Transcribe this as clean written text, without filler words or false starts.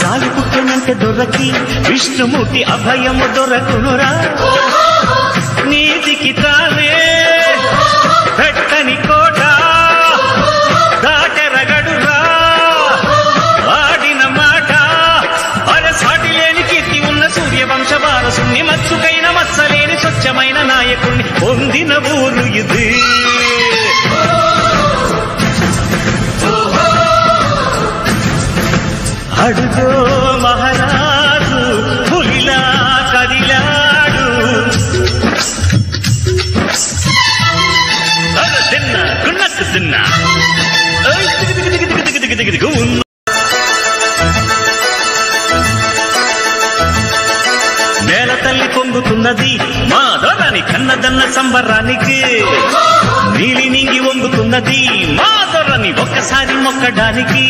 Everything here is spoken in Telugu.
గాలి పుట్టునంటే దొరకి విష్ణుమూర్తి అభయము దొరకునురా నీతికి తానే పెట్టని కోట దాటెరగడురా ఆడిన మాట అరసాటి లేని కీర్తి ఉన్న సూర్యవంశ వారసుని మత్సుకైన మత్సలేని స్వచ్ఛమైన నాయకుణ్ణి పొందిన ఊరు ఇది అడుగో మహారాజు పులిలా కదిలాడు తిన్నా గున్నట్టు తిన్నా నేల తల్లి పొంగుతున్నది మా దొరని కన్నదన్న సంబరానికి నీలి నింగి వంగుతున్నది మా దొరని ఒక్కసారి మొక్కడానికి